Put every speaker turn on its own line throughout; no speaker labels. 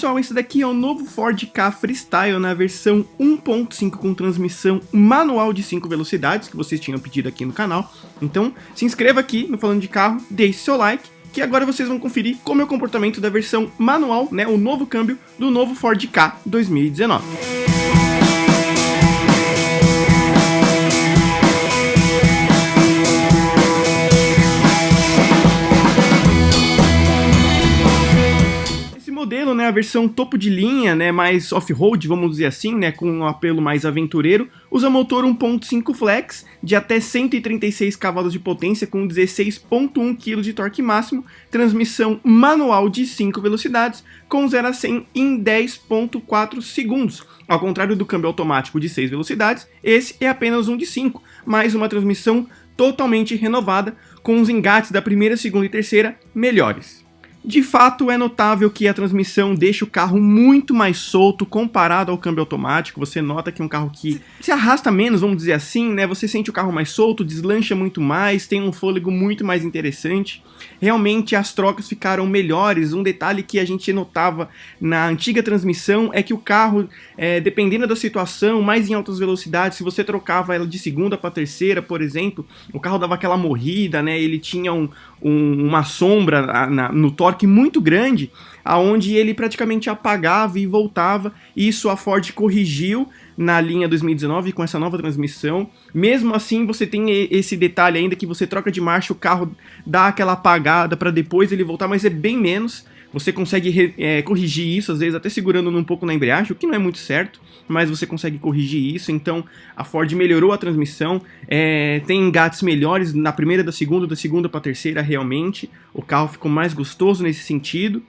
pessoal, esse daqui é o novo Ford Ka Freestyle na versão 1.5 com transmissão manual de 5 velocidades, que vocês tinham pedido aqui no canal. Então, se inscreva aqui no Falando de Carro, deixe seu like, que agora vocês vão conferir como é o comportamento da versão manual, né, o novo câmbio do novo Ford Ka 2019. Modelo, né, a versão topo de linha, né, mais off-road, vamos dizer assim, né, com um apelo mais aventureiro, usa motor 1.5 flex de até 136 cavalos de potência com 16.1 kg de torque máximo, transmissão manual de 5 velocidades com 0 a 100 em 10.4 segundos. Ao contrário do câmbio automático de 6 velocidades, esse é apenas um de 5, mais uma transmissão totalmente renovada com os engates da primeira, segunda e terceira melhores. De fato, é notável que a transmissão deixa o carro muito mais solto comparado ao câmbio automático. Você nota que é um carro que se arrasta menos, vamos dizer assim, né? Você sente o carro mais solto, deslancha muito mais, tem um fôlego muito mais interessante. Realmente as trocas ficaram melhores. Um detalhe que a gente notava na antiga transmissão é que o carro, dependendo da situação, mais em altas velocidades, se você trocava ela de segunda para terceira, por exemplo, o carro dava aquela morrida, né? Ele tinha uma sombra no torque muito grande, aonde ele praticamente apagava e voltava. Isso a Ford corrigiu na linha 2019 com essa nova transmissão. Mesmo assim, você tem esse detalhe ainda que você troca de marcha, o carro dá aquela apagada para depois ele voltar, mas é bem menos. Você consegue corrigir isso, às vezes até segurando um pouco na embreagem, o que não é muito certo, mas você consegue corrigir isso. Então a Ford melhorou a transmissão, tem engates melhores da primeira, da segunda para a terceira realmente. O carro ficou mais gostoso nesse sentido.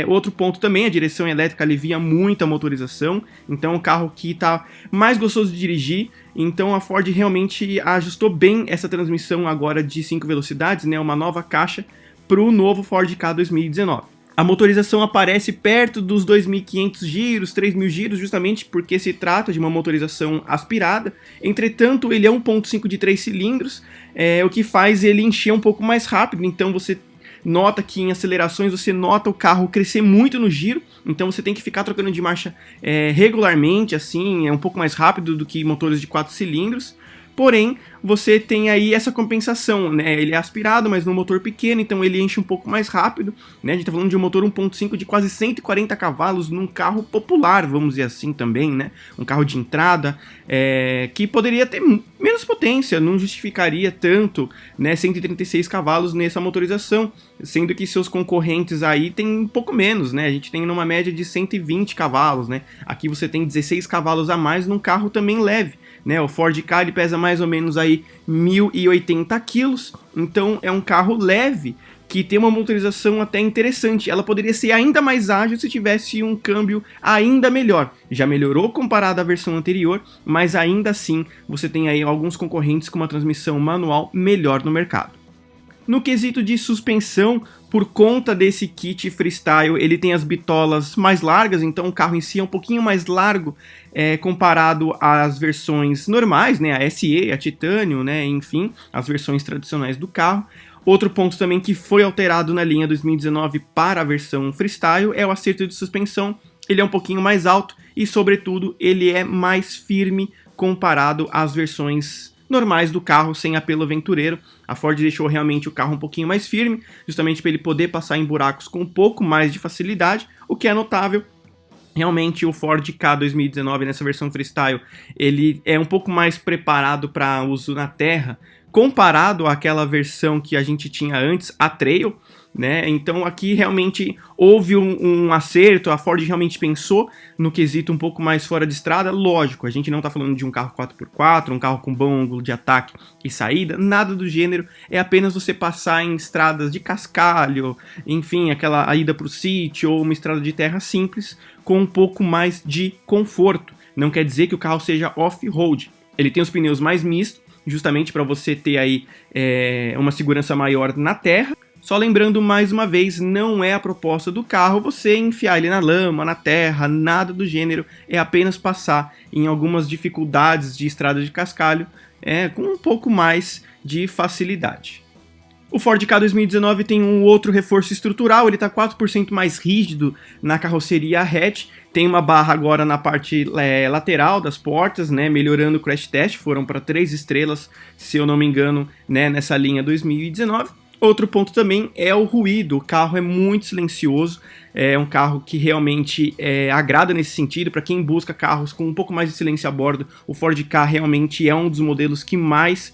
Outro ponto também, a direção elétrica alivia muito a motorização, então é um carro que está mais gostoso de dirigir. Então a Ford realmente ajustou bem essa transmissão agora de 5 velocidades, né, uma nova caixa para o novo Ford Ka 2019. A motorização aparece perto dos 2.500 giros, 3.000 giros, justamente porque se trata de uma motorização aspirada. Entretanto, ele é 1.5 de 3 cilindros, o que faz ele encher um pouco mais rápido. Então você nota que em acelerações você nota o carro crescer muito no giro, então você tem que ficar trocando de marcha regularmente, assim, é um pouco mais rápido do que motores de 4 cilindros. Porém, você tem aí essa compensação, né? Ele é aspirado, mas no motor pequeno, então ele enche um pouco mais rápido, né? A gente tá falando de um motor 1.5 de quase 140 cavalos num carro popular, vamos dizer assim também, né? Um carro de entrada, que poderia ter menos potência, não justificaria tanto, né? 136 cavalos nessa motorização, sendo que seus concorrentes aí tem um pouco menos, né? A gente tem numa média de 120 cavalos, né? Aqui você tem 16 cavalos a mais num carro também leve, né? O Ford Ka ele pesa mais ou menos aí 1.080 quilos, então é um carro leve que tem uma motorização até interessante. Ela poderia ser ainda mais ágil se tivesse um câmbio ainda melhor. Já melhorou comparado à versão anterior, mas ainda assim você tem aí alguns concorrentes com uma transmissão manual melhor no mercado. No quesito de suspensão, por conta desse kit Freestyle, ele tem as bitolas mais largas, então o carro em si é um pouquinho mais largo comparado às versões normais, né, a SE, a Titanium, né, enfim, as versões tradicionais do carro. Outro ponto também que foi alterado na linha 2019 para a versão Freestyle é o acerto de suspensão. Ele é um pouquinho mais alto e, sobretudo, ele é mais firme comparado às versões normais do carro sem apelo aventureiro. A Ford deixou realmente o carro um pouquinho mais firme, justamente para ele poder passar em buracos com um pouco mais de facilidade, o que é notável. Realmente o Ford Ka 2019 nessa versão Freestyle, ele é um pouco mais preparado para uso na terra, comparado àquela versão que a gente tinha antes, a Trail, né? Então aqui realmente houve um acerto, a Ford realmente pensou no quesito um pouco mais fora de estrada. Lógico, a gente não está falando de um carro 4x4, um carro com bom ângulo de ataque e saída, nada do gênero, é apenas você passar em estradas de cascalho, enfim, aquela ida para o sítio ou uma estrada de terra simples, com um pouco mais de conforto. Não quer dizer que o carro seja off-road, ele tem os pneus mais mistos, justamente para você ter aí uma segurança maior na terra. Só lembrando mais uma vez, não é a proposta do carro você enfiar ele na lama, na terra, nada do gênero, é apenas passar em algumas dificuldades de estrada de cascalho com um pouco mais de facilidade. O Ford Ka 2019 tem um outro reforço estrutural, ele está 4% mais rígido na carroceria hatch, tem uma barra agora na parte lateral das portas, né, melhorando o crash test, foram para 3 estrelas, se eu não me engano, né, nessa linha 2019. Outro ponto também é o ruído, o carro é muito silencioso, é um carro que realmente agrada nesse sentido. Para quem busca carros com um pouco mais de silêncio a bordo, o Ford Ka realmente é um dos modelos que mais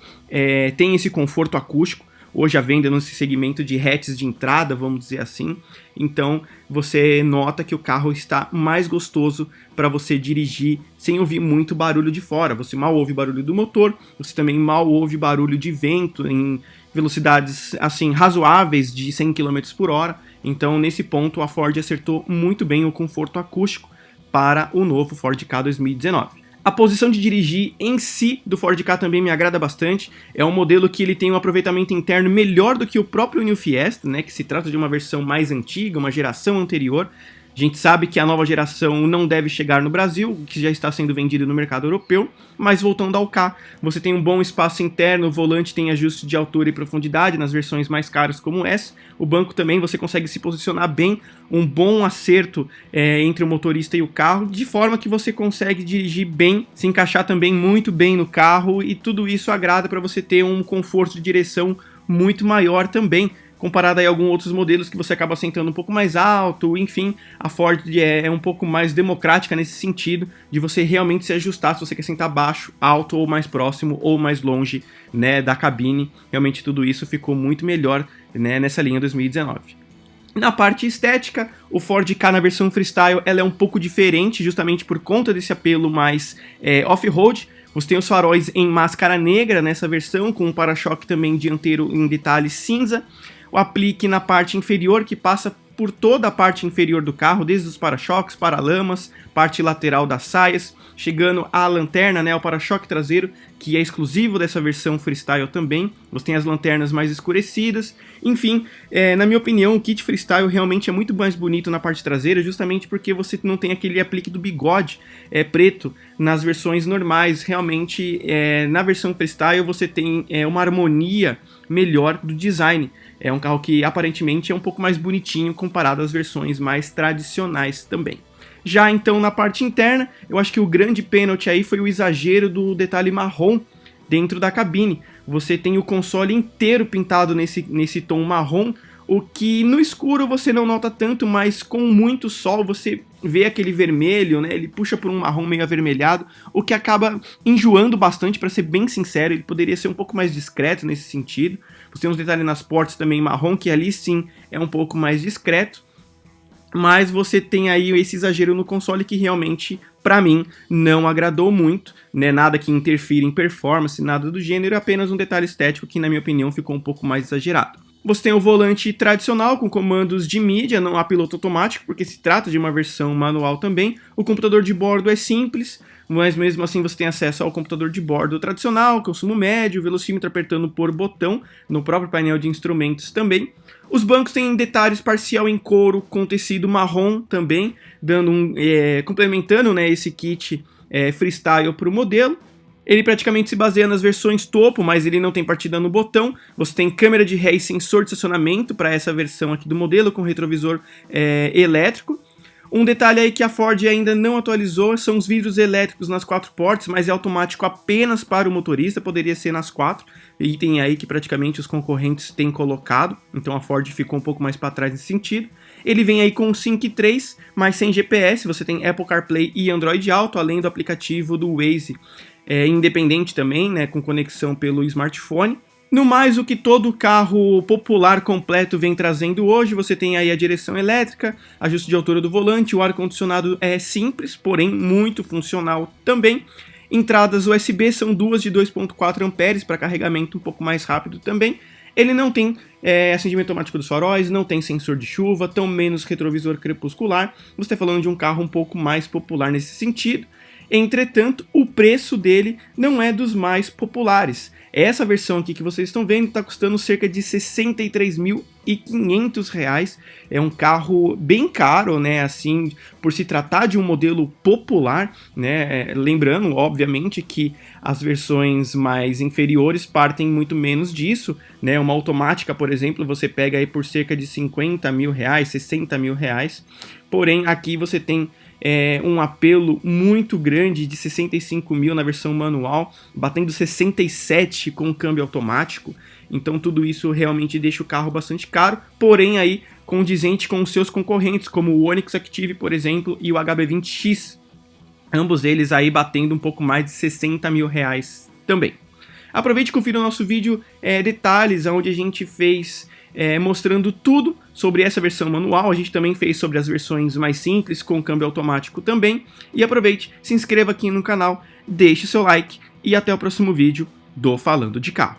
tem esse conforto acústico. Hoje a venda nesse segmento de hatches de entrada, vamos dizer assim. Então você nota que o carro está mais gostoso para você dirigir sem ouvir muito barulho de fora. Você mal ouve barulho do motor, você também mal ouve barulho de vento em velocidades assim razoáveis de 100 km por hora. Então nesse ponto a Ford acertou muito bem o conforto acústico para o novo Ford Ka 2019. A posição de dirigir em si do Ford Ka também me agrada bastante. É um modelo que ele tem um aproveitamento interno melhor do que o próprio New Fiesta, né, que se trata de uma versão mais antiga, uma geração anterior. A gente sabe que a nova geração não deve chegar no Brasil, que já está sendo vendido no mercado europeu, mas voltando ao Ka, você tem um bom espaço interno, o volante tem ajuste de altura e profundidade nas versões mais caras como essa, o banco também você consegue se posicionar bem, um bom acerto entre o motorista e o carro, de forma que você consegue dirigir bem, se encaixar também muito bem no carro, e tudo isso agrada para você ter um conforto de direção muito maior também, comparado a alguns outros modelos que você acaba sentando um pouco mais alto. Enfim, a Ford é um pouco mais democrática nesse sentido, de você realmente se ajustar se você quer sentar baixo, alto ou mais próximo ou mais longe, né, da cabine. Realmente tudo isso ficou muito melhor, né, nessa linha 2019. Na parte estética, o Ford Ka na versão Freestyle ela é um pouco diferente, justamente por conta desse apelo mais off-road. Você tem os faróis em máscara negra nessa versão, com um para-choque também dianteiro em detalhe cinza. O aplique na parte inferior, que passa por toda a parte inferior do carro, desde os para-choques, paralamas, parte lateral das saias, chegando à lanterna, né, o para-choque traseiro, que é exclusivo dessa versão Freestyle também. Você tem as lanternas mais escurecidas. Enfim, na minha opinião, o kit Freestyle realmente é muito mais bonito na parte traseira, justamente porque você não tem aquele aplique do bigode preto nas versões normais. Realmente, na versão Freestyle você tem uma harmonia melhor do design. É um carro que aparentemente é um pouco mais bonitinho comparado às versões mais tradicionais também. Já então na parte interna, eu acho que o grande pênalti aí foi o exagero do detalhe marrom dentro da cabine. Você tem o console inteiro pintado nesse tom marrom, o que no escuro você não nota tanto, mas com muito sol você vê aquele vermelho, né? Ele puxa por um marrom meio avermelhado, o que acaba enjoando bastante, para ser bem sincero. Ele poderia ser um pouco mais discreto nesse sentido. Você tem uns detalhes nas portas também marrom, que ali sim é um pouco mais discreto. Mas você tem aí esse exagero no console que realmente, para mim, não agradou muito, né? Nada que interfira em performance, nada do gênero, apenas um detalhe estético que, na minha opinião, ficou um pouco mais exagerado. Você tem o volante tradicional com comandos de mídia, não há piloto automático, porque se trata de uma versão manual também. O computador de bordo é simples, mas mesmo assim você tem acesso ao computador de bordo tradicional, consumo médio, velocímetro apertando por botão, no próprio painel de instrumentos também. Os bancos têm detalhes parcial em couro com tecido marrom também, dando complementando, né, esse kit Freestyle para o modelo. Ele praticamente se baseia nas versões topo, mas ele não tem partida no botão. Você tem câmera de ré e sensor de estacionamento para essa versão aqui do modelo, com retrovisor elétrico. Um detalhe aí que a Ford ainda não atualizou são os vidros elétricos nas 4 portas, mas é automático apenas para o motorista, poderia ser nas 4, item aí que praticamente os concorrentes têm colocado, então a Ford ficou um pouco mais para trás nesse sentido. Ele vem aí com Sync 3, mas sem GPS, você tem Apple CarPlay e Android Auto, além do aplicativo do Waze, independente também, né, com conexão pelo smartphone. No mais, o que todo carro popular completo vem trazendo hoje, você tem aí a direção elétrica, ajuste de altura do volante, o ar-condicionado é simples, porém muito funcional também. Entradas USB são duas de 2.4 amperes para carregamento um pouco mais rápido também. Ele não tem acendimento automático dos faróis, não tem sensor de chuva, tão menos retrovisor crepuscular. Você está falando de um carro um pouco mais popular nesse sentido. Entretanto, o preço dele não é dos mais populares. Essa versão aqui que vocês estão vendo está custando cerca de R$ 63.500. É um carro bem caro, né, assim, por se tratar de um modelo popular, né, lembrando, obviamente, que as versões mais inferiores partem muito menos disso, né, uma automática, por exemplo, você pega aí por cerca de R$ 50 mil, R$ 60 mil, porém aqui você tem um apelo muito grande de 65 mil na versão manual, batendo 67 com câmbio automático. Então tudo isso realmente deixa o carro bastante caro, porém aí condizente com os seus concorrentes, como o Onix Active, por exemplo, e o HB20X. Ambos eles aí batendo um pouco mais de 60 mil reais também. Aproveite e confira o nosso vídeo detalhes, onde a gente fez mostrando tudo sobre essa versão manual. A gente também fez sobre as versões mais simples, com câmbio automático também. E aproveite, se inscreva aqui no canal, deixe seu like e até o próximo vídeo do Falando de Carro.